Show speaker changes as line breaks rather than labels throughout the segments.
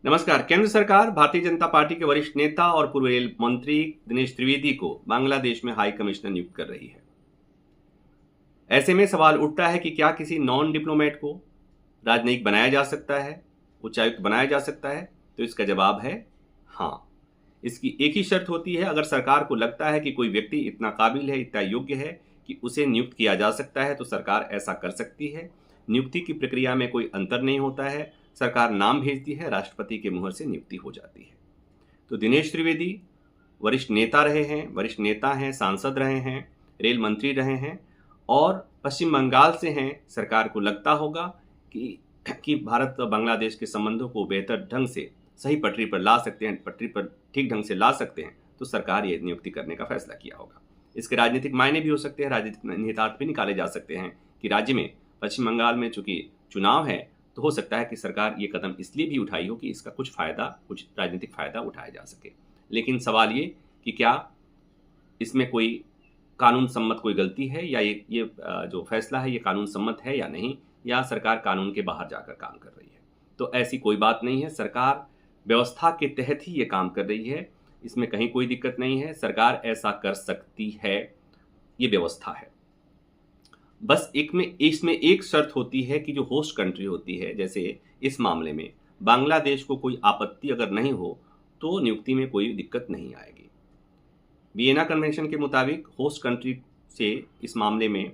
नमस्कार। केंद्र सरकार भारतीय जनता पार्टी के वरिष्ठ नेता और पूर्व रेल मंत्री दिनेश त्रिवेदी को बांग्लादेश में हाई कमिश्नर नियुक्त कर रही है। ऐसे में सवाल उठता है कि क्या किसी नॉन डिप्लोमेट को राजनयिक बनाया जा सकता है, उच्चायुक्त बनाया जा सकता है? तो इसका जवाब है हाँ। इसकी एक ही शर्त होती है, अगर सरकार को लगता है कि कोई व्यक्ति इतना काबिल है, इतना योग्य है कि उसे नियुक्त किया जा सकता है, तो सरकार ऐसा कर सकती है। नियुक्ति की प्रक्रिया में कोई अंतर नहीं होता है, सरकार नाम भेजती है, राष्ट्रपति के मुहर से नियुक्ति हो जाती है। तो दिनेश त्रिवेदी वरिष्ठ नेता रहे हैं, सांसद रहे हैं, रेल मंत्री रहे हैं और पश्चिम बंगाल से हैं। सरकार को लगता होगा कि भारत और बांग्लादेश के संबंधों को बेहतर ढंग से सही पटरी पर ला सकते हैं, पटरी पर ठीक ढंग से ला सकते हैं, तो सरकार ये नियुक्ति करने का फैसला किया होगा। इसके राजनीतिक मायने भी हो सकते हैं, राजनीतिक निहितार्थ भी निकाले जा सकते हैं कि राज्य में पश्चिम बंगाल में चूंकि चुनाव है, तो हो सकता है कि सरकार ये कदम इसलिए भी उठाई हो कि इसका कुछ राजनीतिक फायदा उठाया जा सके। लेकिन सवाल ये कि क्या इसमें कोई कानून सम्मत कोई गलती है, या ये जो फैसला है ये कानून सम्मत है या नहीं, या सरकार कानून के बाहर जाकर काम कर रही है? तो ऐसी कोई बात नहीं है, सरकार व्यवस्था के तहत ही ये काम कर रही है। इसमें कहीं कोई दिक्कत नहीं है, सरकार ऐसा कर सकती है, ये व्यवस्था है। बस इसमें एक शर्त होती है कि जो होस्ट कंट्री होती है, जैसे इस मामले में बांग्लादेश को कोई आपत्ति अगर नहीं हो तो नियुक्ति में कोई दिक्कत नहीं आएगी। वियना कन्वेंशन के मुताबिक होस्ट कंट्री से इस मामले में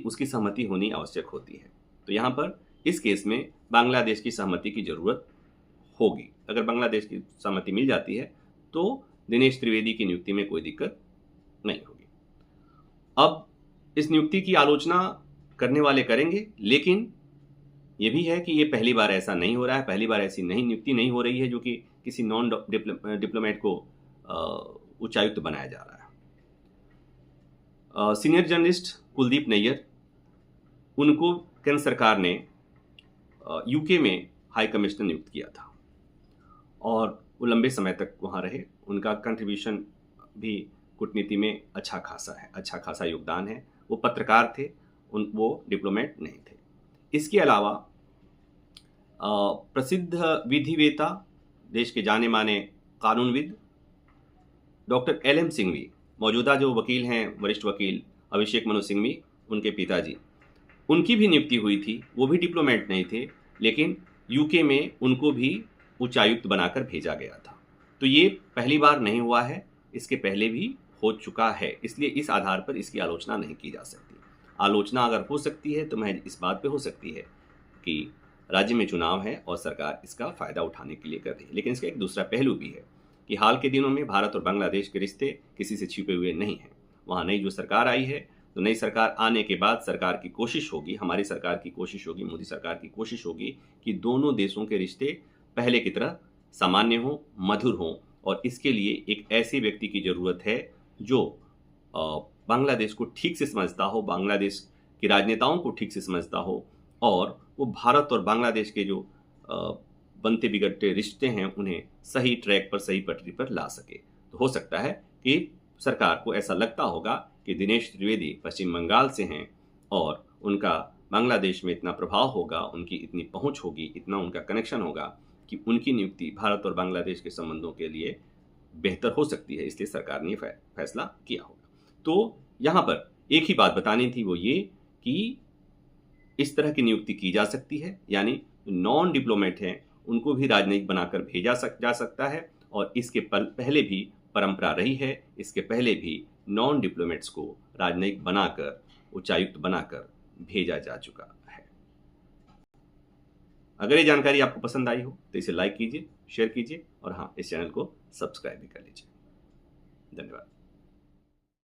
उसकी सहमति होनी आवश्यक होती है। तो यहाँ पर इस केस में बांग्लादेश की सहमति की जरूरत होगी। अगर बांग्लादेश की सहमति मिल जाती है तो दिनेश त्रिवेदी की नियुक्ति में कोई दिक्कत नहीं होगी। अब इस नियुक्ति की आलोचना करने वाले करेंगे, लेकिन यह भी है कि ये पहली बार ऐसा नहीं हो रहा है, पहली बार ऐसी नियुक्ति नहीं हो रही है जो कि किसी नॉन डिप्लोमेट को उच्चायुक्त बनाया जा रहा है। सीनियर जर्नलिस्ट कुलदीप नैयर, उनको केंद्र सरकार ने यूके में हाई कमिश्नर नियुक्त किया था और वो लंबे समय तक वहाँ रहे। उनका कंट्रीब्यूशन भी कूटनीति में अच्छा खासा योगदान है। वो पत्रकार थे, वो डिप्लोमेट नहीं थे। इसके अलावा प्रसिद्ध विधिवेता, देश के जाने माने कानूनविद डॉक्टर LM सिंघवी, मौजूदा जो वकील हैं, वरिष्ठ वकील अभिषेक मनु सिंघवी, उनके पिताजी, उनकी भी नियुक्ति हुई थी। वो भी डिप्लोमेट नहीं थे, लेकिन यूके में उनको भी उच्चायुक्त बनाकर भेजा गया था। तो ये पहली बार नहीं हुआ है, इसके पहले भी हो चुका है, इसलिए इस आधार पर इसकी आलोचना नहीं की जा सकती। आलोचना अगर हो सकती है तो महज इस बात पे हो सकती है कि राज्य में चुनाव है और सरकार इसका फ़ायदा उठाने के लिए कर रही है। लेकिन इसका एक दूसरा पहलू भी है कि हाल के दिनों में भारत और बांग्लादेश के रिश्ते किसी से छिपे हुए नहीं हैं। वहाँ नई जो सरकार आई है, तो नई सरकार आने के बाद सरकार की कोशिश होगी, हमारी सरकार की कोशिश होगी, मोदी सरकार की कोशिश होगी कि दोनों देशों के रिश्ते पहले की तरह सामान्य हों, मधुर हों। और इसके लिए एक ऐसे व्यक्ति की ज़रूरत है जो बांग्लादेश को ठीक से समझता हो, बांग्लादेश के राजनेताओं को ठीक से समझता हो, और वो भारत और बांग्लादेश के जो बनते बिगड़ते रिश्ते हैं उन्हें सही ट्रैक पर, सही पटरी पर ला सके। तो हो सकता है कि सरकार को ऐसा लगता होगा कि दिनेश त्रिवेदी पश्चिम बंगाल से हैं और उनका बांग्लादेश में इतना प्रभाव होगा, उनकी इतनी पहुंच होगी, इतना उनका कनेक्शन होगा कि उनकी नियुक्ति भारत और बांग्लादेश के संबंधों के लिए बेहतर हो सकती है, इसलिए सरकार ने फैसला किया होगा। तो यहाँ पर एक ही बात बतानी थी, वो ये कि इस तरह की नियुक्ति की जा सकती है, यानी नॉन डिप्लोमेट हैं उनको भी राजनयिक बनाकर भेजा जा सकता है। और इसके पहले भी परंपरा रही है, इसके पहले भी नॉन डिप्लोमेट्स को राजनयिक बनाकर, उच्चायुक्त बनाकर भेजा जा चुका है। अगर ये जानकारी आपको पसंद आई हो तो इसे लाइक कीजिए, शेयर कीजिए और हाँ, इस चैनल को सब्सक्राइब भी कर लीजिए। धन्यवाद।